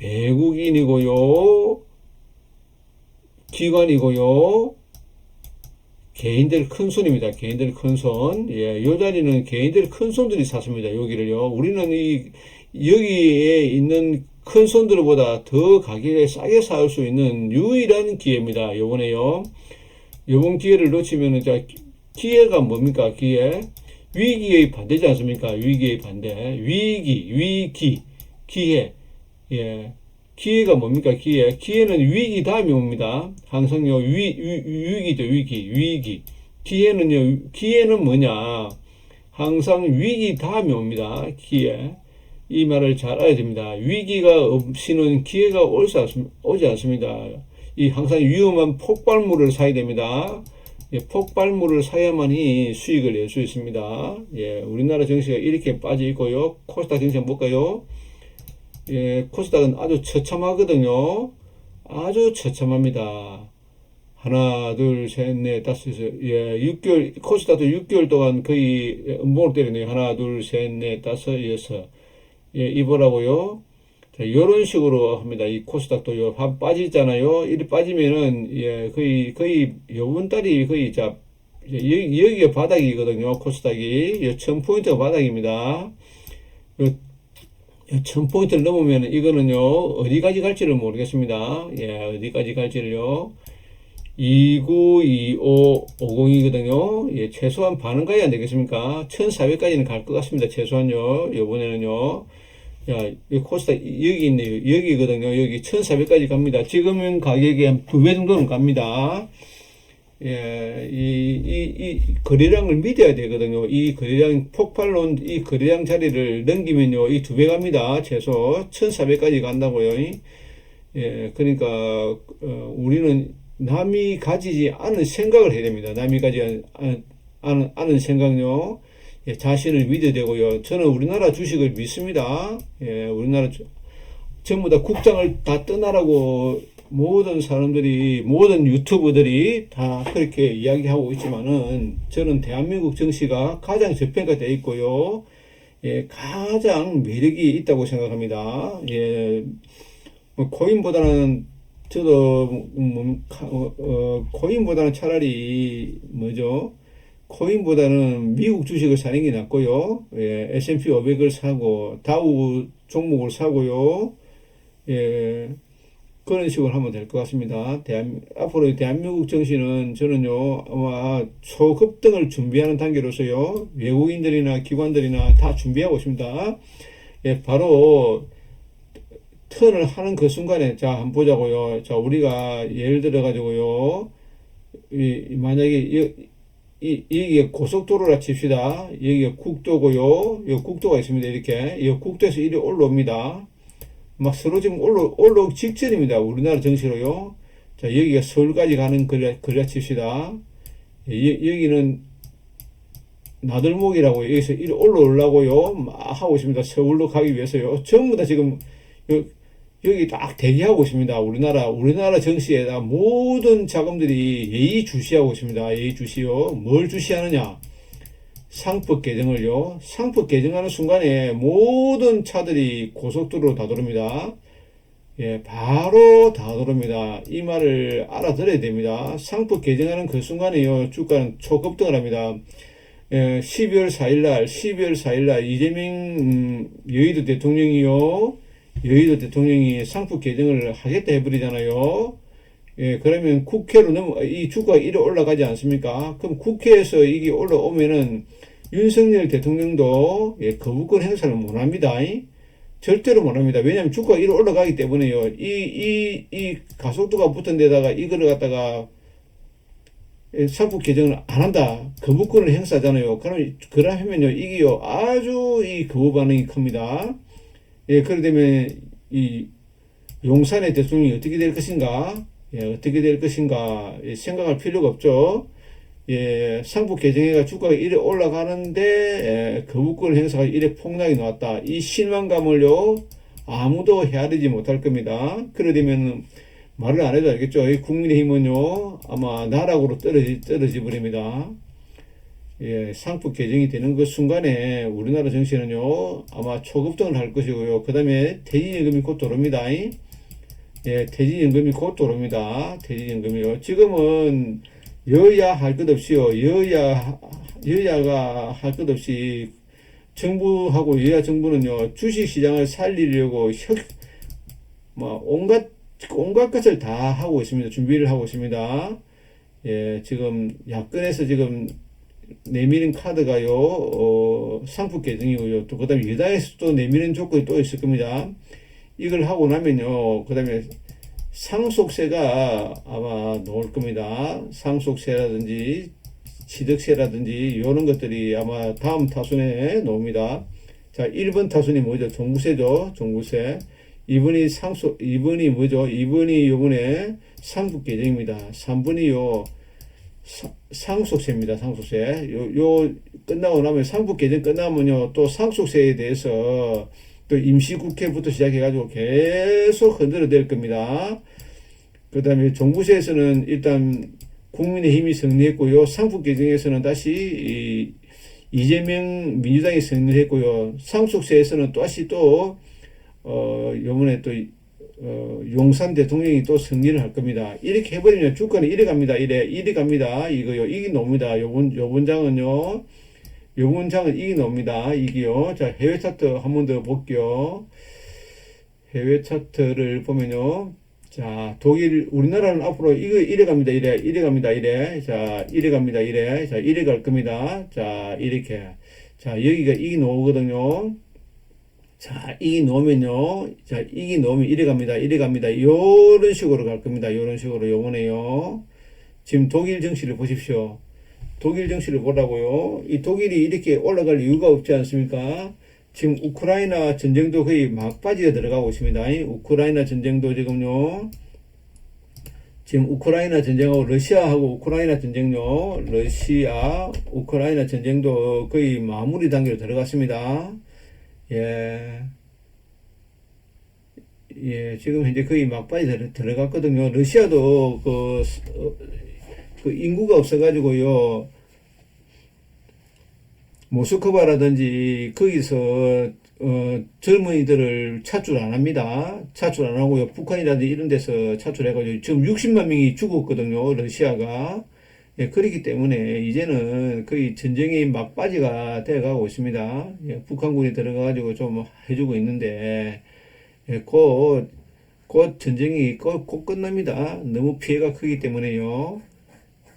외국인이고요. 기관이고요. 개인들 큰손입니다. 개인들 큰손. 예, 요 자리는 개인들 큰손들이 샀습니다. 여기를요. 우리는 여기에 있는 큰손들보다 더 가격에 싸게 살 수 있는 유일한 기회입니다. 요번에요. 요번 기회를 놓치면은, 자, 기회가 뭡니까? 위기의 반대지 않습니까? 위기의 반대. 기회. 예. 기회가 뭡니까? 기회는 위기 다음에 옵니다. 항상요, 위기죠, 위기. 기회는 뭐냐? 항상 위기 다음에 옵니다. 기회. 이 말을 잘 알아야 됩니다. 위기가 없이는 기회가 오지 않습니다. 항상 위험한 폭발물을 사야 됩니다. 예, 폭발물을 사야만이 수익을 낼 수 있습니다. 예, 우리나라 증시가 이렇게 빠져 있고요. 코스닥 증시 한번 볼까요? 예, 코스닥은 아주 처참하거든요. 아주 처참합니다. 하나, 둘, 셋, 넷, 다섯, 예, 6개월, 코스닥도 6개월 동안 거의 음봉을 때리네요. 하나, 둘, 셋, 넷, 다섯, 여섯. 예, 이보라고요. 자, 요런 식으로 합니다. 이 코스닥도 한 빠지잖아요. 이리 빠지면은, 예, 거의, 요번 달이 거의, 자, 여기가 바닥이거든요. 코스닥이. 1000포인트가 바닥입니다. 1000포인트를 넘으면 이거는요, 어디까지 갈지를 모르겠습니다. 예, 어디까지 갈지를요. 292550이거든요. 예, 최소한 반은 가야 안 되겠습니까? 1400까지는 갈 것 같습니다. 최소한요. 요번에는요. 야, 이 코스닥 여기 있네요. 여기거든요. 여기 1400까지 갑니다. 지금은 가격이 한 2배 정도는 갑니다. 예, 이 거래량을 믿어야 되거든요. 이 거래량 폭발론, 이 거래량 자리를 넘기면요, 이 2배 갑니다. 최소 1400까지 간다고요. 예, 그러니까 우리는 남이 가지지 않은 생각을 해야 됩니다. 남이 가지지 않은 생각요. 예, 자신을 믿어야 되고요. 저는 우리나라 주식을 믿습니다. 예, 우리나라 전부 다 국장을 다 떠나라고 모든 사람들이, 모든 유튜버들이 다 그렇게 이야기하고 있지만은 저는 대한민국 정치가 가장 저평가되어 있고요. 예, 가장 매력이 있다고 생각합니다. 예, 뭐 코인보다는 저도 코인보다는 차라리 뭐죠? 코인보다는 미국 주식을 사는 게 낫고요. 예, S&P 500을 사고 다우 종목을 사고요. 예, 그런 식으로 하면 될 것 같습니다. 앞으로 대한민국 정치는 저는요, 아마 초급등을 준비하는 단계로서요, 외국인들이나 기관들이나 다 준비하고 있습니다. 예, 바로 턴을 하는 그 순간에, 자, 한번 보자고요. 자, 우리가 예를 들어가지고요, 만약에, 여기에 고속도로라 칩시다. 여기가 국도고요. 여기 국도가 있습니다. 이렇게. 이 국도에서 이리 올라옵니다. 막 서로 지금 올라오기 직전입니다. 우리나라 정시로요. 자, 여기가 서울까지 가는 거리라 칩시다. 여기는 나들목이라고 여기서 이리 올라오려고요. 막 하고 있습니다. 서울로 가기 위해서요. 전부 다 지금 여기 딱 대기하고 있습니다. 우리나라 정시에다 모든 자금들이 예의주시하고 있습니다. 예의주시요. 뭘 주시하느냐? 상법 개정을요. 상법 개정하는 순간에 모든 차들이 고속도로로 다 들어옵니다. 예, 바로 다 들어옵니다. 이 말을 알아들어야 됩니다. 상법 개정하는 그 순간에요. 주가는 초급등을 합니다. 12월 4일날 이재명 여의도 대통령이 상법 개정을 하겠다 해버리잖아요. 예, 그러면 국회로 이 주가가 이리 올라가지 않습니까? 그럼 국회에서 이게 올라오면은 윤석열 대통령도 예, 거부권 행사를 못 합니다. 절대로 못 합니다. 왜냐하면 주가가 이리 올라가기 때문에요. 이 가속도가 붙은 데다가 이거를 갖다가 상법 개정을 안 한다. 거부권을 행사하잖아요. 그러면요, 이게요, 아주 이 거부 반응이 큽니다. 예, 그러면 이 용산의 대통령이 어떻게 될 것인가? 예, 어떻게 될 것인가? 예, 생각할 필요가 없죠. 예, 상법 개정회가 주가가 이래 올라가는데, 예, 거부권 행사가 이래 폭락이 나왔다. 이 실망감을요, 아무도 헤아리지 못할 겁니다. 그러려면 말을 안 해도 알겠죠. 이 국민의힘은요, 아마 나락으로 떨어지 버립니다. 예, 상법 개정이 되는 그 순간에 우리나라 정치는요, 아마 초급등을 할 것이고요. 그 다음에 퇴직연금이 곧 들어옵니다. 예, 퇴직연금이 곧 들어옵니다. 퇴직연금이요. 지금은 여야 할 것 없이요. 여야가 할 것 없이 정부하고 여야 정부는요, 주식시장을 살리려고 온갖 것을 다 하고 있습니다. 준비를 하고 있습니다. 예, 지금 야권에서 지금 내미는 카드가요, 상법 개정이고요. 또, 그 다음에 여당에서 또 내미는 조건이 또 있을 겁니다. 이걸 하고 나면요, 그 다음에 상속세가 아마 나올 겁니다. 상속세라든지, 취득세라든지, 이런 것들이 아마 다음 타순에 나옵니다. 자, 1번 타순이 뭐죠? 종부세죠. 종부세. 2번이 뭐죠? 2번이 요번에 상법 개정입니다. 3번이요. 상속세입니다. 상속세. 요 끝나고 나면 상법 개정 끝나면요, 또 상속세에 대해서 또 임시국회부터 시작해가지고 계속 흔들어댈 겁니다. 그 다음에 종부세에서는 일단 국민의힘이 승리했고요. 상법 개정에서는 다시 이재명 민주당이 승리했고요. 상속세에서는 다시 요번에 용산 대통령이 또 승리를 할 겁니다. 이렇게 해버리면 주가는 이래 갑니다. 이래 갑니다. 이거요. 이게 나옵니다. 요번 장은요. 요번 장은 이게 나옵니다. 이게요. 자, 해외 차트 한 번 더 볼게요. 해외 차트를 보면요. 자, 우리나라는 앞으로 이래 갑니다. 이래 갑니다. 자, 이래 갑니다. 자, 이래 갈 겁니다. 자, 이렇게. 자, 여기가 이게 나오거든요. 자, 이게 넣으면요. 자, 이게 넣으면 이래 갑니다. 요런 식으로 갈 겁니다. 요런 식으로 요번에요. 지금 독일 정시를 보십시오. 독일 정시를 보라고요. 이 독일이 이렇게 올라갈 이유가 없지 않습니까? 지금 우크라이나 전쟁도 거의 막바지에 들어가고 있습니다. 우크라이나 전쟁도 지금요. 지금 우크라이나 전쟁하고 러시아하고 우크라이나 전쟁요. 우크라이나 전쟁도 거의 마무리 단계로 들어갔습니다. 예. 예, 지금 현재 거의 막바지 들어갔거든요. 러시아도 그 인구가 없어가지고요. 모스크바라든지 거기서 젊은이들을 차출 안 합니다. 차출 안 하고요. 북한이라든지 이런 데서 차출해가지고 지금 60만 명이 죽었거든요. 러시아가. 예, 그렇기 때문에 이제는 거의 전쟁이 막바지가 돼가고 있습니다. 예, 북한군이 들어가가지고 좀 해주고 있는데, 예, 곧 전쟁이 곧 끝납니다. 너무 피해가 크기 때문에요.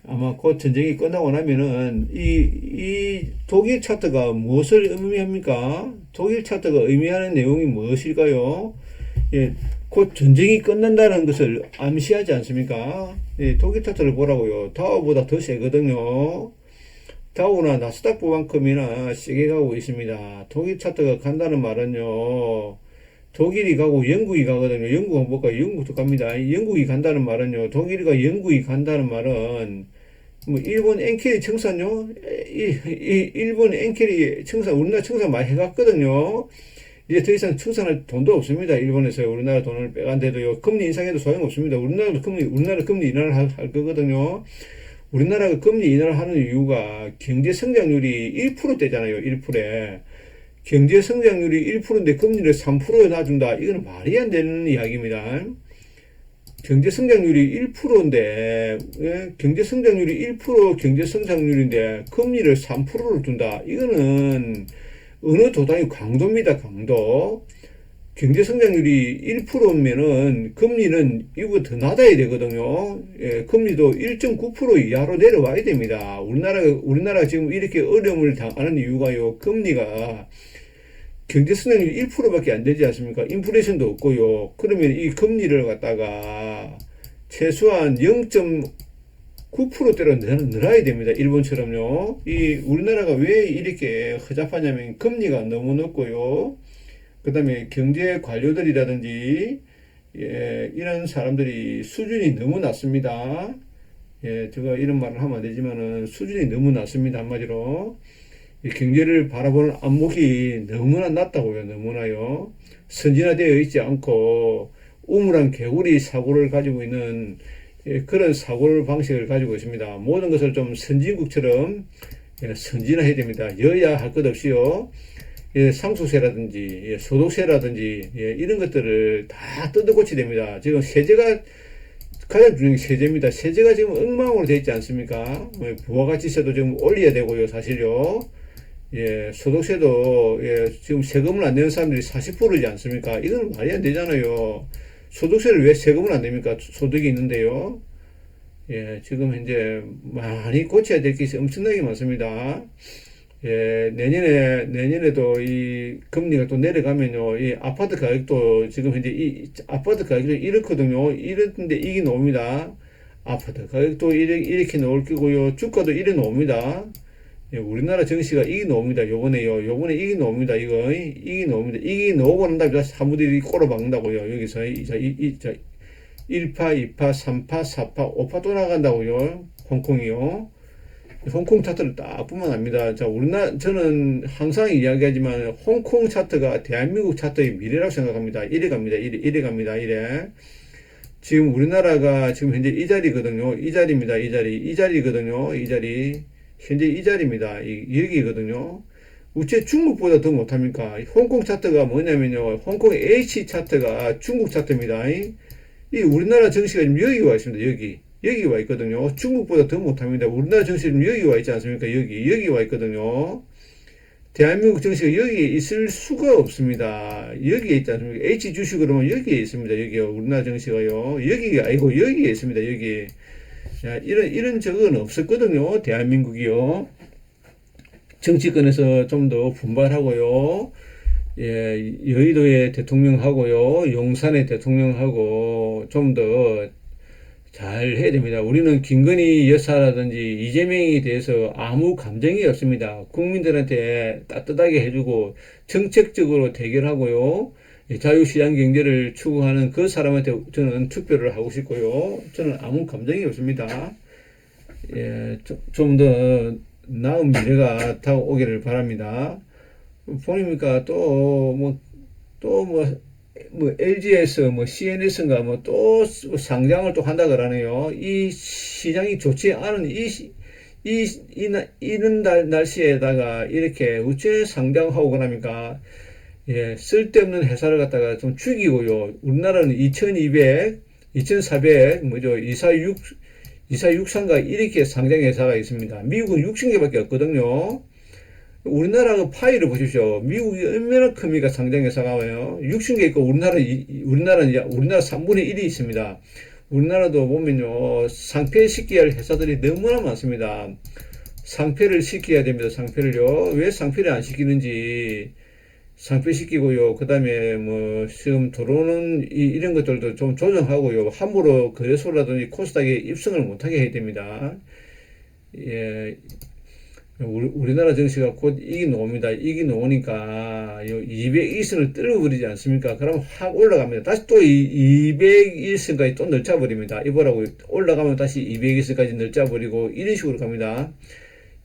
아마 곧 전쟁이 끝나고 나면은 이 독일 차트가 무엇을 의미합니까? 독일 차트가 의미하는 내용이 무엇일까요? 예, 곧 전쟁이 끝난다는 것을 암시하지 않습니까? 예, 독일 차트를 보라고요. 다우보다 더 세거든요. 다우나 나스닥보만큼이나 세게 가고 있습니다. 독일 차트가 간다는 말은요. 독일이 가고 영국이 가거든요. 영국은 뭘까요? 영국도 갑니다. 영국이 간다는 말은요. 독일과 영국이 간다는 말은 뭐 일본 엔케리 청산요. 일본 엔케리 청산 우리나라 청산 많이 해갔거든요. 이제 더 이상 청산할 돈도 없습니다. 일본에서 우리나라 돈을 빼간데도요. 금리 인상해도 소용없습니다. 우리나라 금리 인하를 할 거거든요. 우리나라가 금리 인하를 하는 이유가 경제 성장률이 1%대잖아요. 1%에. 경제 성장률이 1%인데 금리를 3%에 놔준다. 이거는 말이 안 되는 이야기입니다. 경제 성장률이 1%인데, 예? 경제 성장률이 1% 경제 성장률인데 금리를 3%를 둔다. 이거는 어느 도당의 강도입니다. 강도. 경제 성장률이 1%면은 금리는 이거 더 낮아야 되거든요. 예, 금리도 1.9% 이하로 내려와야 됩니다. 우리나라가 지금 이렇게 어려움을 당하는 이유가요. 금리가 경제 성장률이 1%밖에 안 되지 않습니까? 인플레이션도 없고요. 그러면 이 금리를 갖다가 최소한 0.9%대로 늘어야 됩니다. 일본처럼요. 우리나라가 왜 이렇게 허접하냐면 금리가 너무 높고요. 그 다음에 경제 관료들이라든지, 예, 이런 사람들이 수준이 너무 낮습니다. 예, 제가 이런 말을 하면 안 되지만은 수준이 너무 낮습니다. 한마디로. 경제를 바라보는 안목이 너무나 낮다고요. 너무나요. 선진화되어 있지 않고 우물안 개구리 사고를 가지고 있는, 예, 그런 사고 방식을 가지고 있습니다. 모든 것을 좀 선진국처럼, 예, 선진화해야 됩니다. 여야 할 것 없이요. 예, 상속세라든지, 예, 소득세라든지, 예, 이런 것들을 다 뜯어고쳐야 됩니다. 지금 세제가 가장 중요한 게 세제입니다. 세제가 지금 엉망으로 되어 있지 않습니까? 부가가치세도 지금 올려야 되고요, 사실요. 예, 소득세도, 예, 지금 세금을 안 내는 사람들이 40%이지 않습니까? 이건 말이 안 되잖아요. 소득세를 왜 세금을 안 냅니까? 소득이 있는데요. 예, 지금 현재 많이 고쳐야 될 것이 엄청나게 많습니다. 예, 내년에도 이 금리가 또 내려가면요, 이 아파트 가격도 지금 현재 아파트 가격도 이렇거든요. 이런데 이게 나옵니다. 아파트 가격도 이렇게 나올 거고요. 주가도 이래 나옵니다. 예, 우리나라 증시가 이게 나옵니다. 요번에 이게 나옵니다. 이게 나옵니다. 이게 나오고 난 다음에 사무들이 꼬라박는다고요. 여기서, 1파, 2파, 3파, 4파, 5파 또 나간다고요. 홍콩이요. 홍콩 차트를 딱 보면 압니다. 자, 저는 항상 이야기하지만 홍콩 차트가 대한민국 차트의 미래라고 생각합니다. 이래 갑니다. 이래 갑니다. 이래. 지금 우리나라가 지금 현재 이 자리거든요. 이 자리입니다. 이 자리거든요. 이 자리. 현재 이 자리입니다. 여기거든요. 우체 중국보다 더 못합니까? 홍콩 차트가 뭐냐면요. 홍콩 H 차트가 중국 차트입니다. 이 우리나라 증시가 지금 여기 와 있습니다. 여기 와 있거든요. 중국보다 더 못합니다. 우리나라 증시는 여기 와 있지 않습니까? 여기 와 있거든요. 대한민국 증시가 여기에 있을 수가 없습니다. 여기에 있지 않습니까? H 주식 그러면 여기에 있습니다. 여기요. 우리나라 증시가요. 여기가 아니고 여기에 있습니다. 여기. 자, 이런 적은 없었거든요. 대한민국이요. 정치권에서 좀 더 분발하고요. 예, 여의도의 대통령하고요. 용산의 대통령하고 좀 더 잘 해야 됩니다. 우리는 김건희 여사라든지 이재명에 대해서 아무 감정이 없습니다. 국민들한테 따뜻하게 해주고 정책적으로 대결하고요. 자유시장 경제를 추구하는 그 사람한테 저는 투표를 하고 싶고요. 저는 아무 감정이 없습니다. 예, 좀 더 나은 미래가 다가오기를 바랍니다. 보니까 또 뭐 뭐 LG에서 뭐 CNS인가 뭐 또 상장을 또 한다 그러네요. 이 시장이 좋지 않은 이런 날씨에다가 이렇게 우체 상장하고 그럽니까? 예, 쓸데없는 회사를 갖다가 좀 죽이고요. 우리나라는 2200, 2400, 뭐죠, 2463가 이렇게 상장 회사가 있습니다. 미국은 60개밖에 없거든요. 우리나라 파일을 보십시오. 미국이 얼마나 큽니까? 상장 회사가요. 60개 있고 우리나라 3분의 1이 있습니다. 우리나라도 보면요, 상폐시켜야 할 회사들이 너무나 많습니다. 상폐를 시켜야 됩니다. 상폐를요. 왜 상폐를 안 시키는지 상폐시키고요. 그 다음에 뭐 지금 들어오는 이런 것들도 좀 조정하고요. 함부로 거래소라든지 코스닥에 입성을 못하게 해야 됩니다. 예. 우리나라 증시가 곧 이기 나옵니다. 이기 나오니까 201선을 뚫어버리지 않습니까? 그러면 확 올라갑니다. 다시 또 201선까지 또 넓혀버립니다. 이보라고 올라가면 다시 201선까지 넓혀버리고 이런 식으로 갑니다.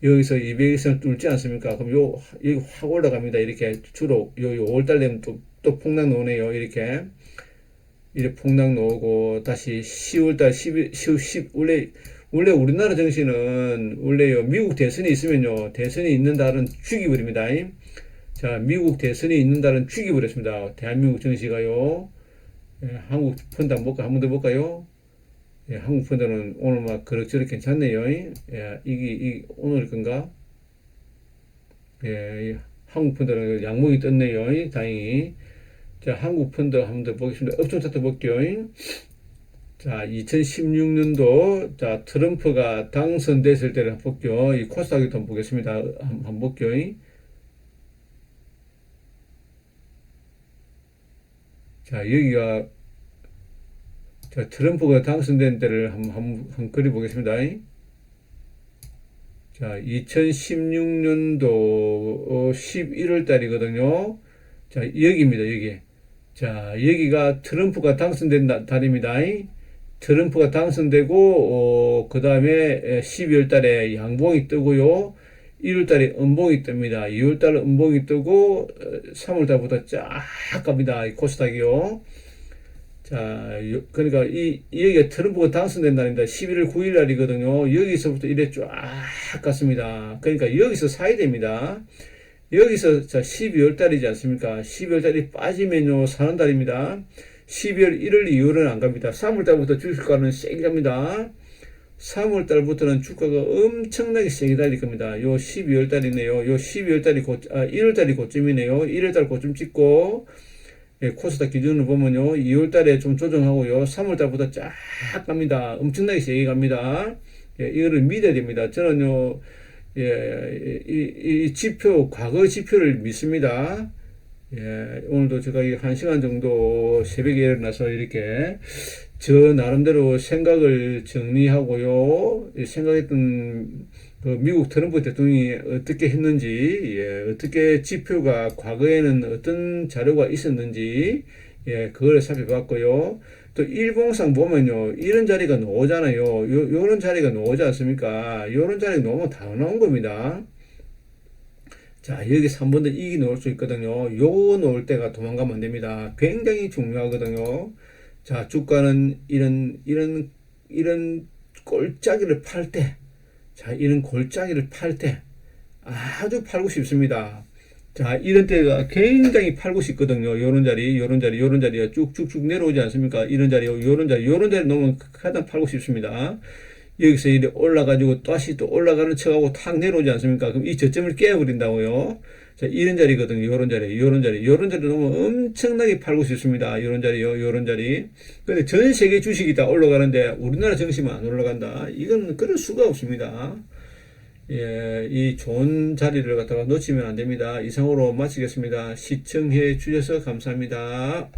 여기서 201선을 뚫지 않습니까? 그럼 여기 확 올라갑니다. 이렇게 주로 5월달 되면 또 폭락 나오네요. 이렇게 폭락 나오고 다시 10월달 10 원래 우리나라 정신은 원래요, 미국 대선이 있으면요, 대선이 있는 달은 죽이버립니다. 자, 미국 대선이 있는 달은 죽이버렸습니다. 대한민국 정시가요. 예, 한국 펀드 한번 더 볼까요? 예, 한국 펀드는 오늘 막 그럭저럭 괜찮네요. 예, 이게 오늘 건가? 예, 한국 펀드는 양봉이 떴네요. 다행히. 자, 한국 펀드 한번 더 보겠습니다. 업종 차트 볼게요. 자, 2016년도, 자, 트럼프가 당선됐을 때를 한번 볼게요. 이 코스닥도 한번 보겠습니다. 한번 볼게요. 자, 여기가, 자, 트럼프가 당선된 때를 한번 그려보겠습니다. 자, 2016년도 11월 달이거든요. 자, 여기입니다, 여기. 자, 여기가 트럼프가 당선된 달입니다. 트럼프가 당선되고 그 다음에 12월 달에 양봉이 뜨고요. 1월 달에 음봉이 뜹니다. 2월 달에 음봉이 뜨고 3월 달부터 쫙 갑니다. 이 코스닥이요. 자, 그러니까 여기가 트럼프가 당선된 날입니다. 11월 9일 날이거든요. 여기서부터 이래 쫙 갔습니다. 그러니까 여기서 사야 됩니다. 여기서 자 12월 달이지 않습니까? 12월 달이 빠지면요 사는 달입니다. 12월 1월 2월은 안 갑니다. 3월 달부터 주가는 세게 갑니다. 3월 달부터는 주가가 엄청나게 세게 달릴 겁니다. 요 12월 달이네요. 요 12월 달이 1월 달이 고점이네요. 1월 달 고점 찍고 예, 코스닥 기준으로 보면요 2월 달에 좀 조정하고요 3월 달부터 쫙 갑니다. 엄청나게 세게 갑니다. 예, 이거를 믿어야 됩니다. 저는요 예, 이 지표, 과거 지표를 믿습니다. 예, 오늘도 제가 1시간 정도 새벽에 일어나서 이렇게 저 나름대로 생각을 정리하고요. 생각했던 그 미국 트럼프 대통령이 어떻게 했는지, 예, 어떻게 지표가 과거에는 어떤 자료가 있었는지, 예, 그걸 살펴봤고요. 또 일봉상 보면요, 이런 자리가 나오잖아요. 요런 자리가 나오지 않습니까? 요런 자리가 나오면 다 나온 겁니다. 자, 여기 3번도 이기 나올 수 있거든요. 요 나올 때가 도망가면 안 됩니다. 굉장히 중요하거든요. 자, 주가는 이런 꼴짜기를 팔 때, 자, 이런 골짜기를 팔 때 아주 팔고 싶습니다. 자, 이런 때가 굉장히 팔고 싶거든요. 요런 자리가 쭉쭉쭉 내려오지 않습니까? 이런 자리, 요런 자리 놓으면 가장 팔고 싶습니다. 여기서 이렇게 올라가지고 다시 또 올라가는 척하고 탁 내려오지 않습니까? 그럼 이 저점을 깨버린다고요. 자, 이런 자리거든요. 요런 자리 놓으면 엄청나게 팔고 싶습니다. 요런 자리. 근데 전 세계 주식이 다 올라가는데 우리나라 증시만 안 올라간다. 이건 그럴 수가 없습니다. 예, 이 좋은 자리를 갖다가 놓치면 안 됩니다. 이상으로 마치겠습니다. 시청해 주셔서 감사합니다.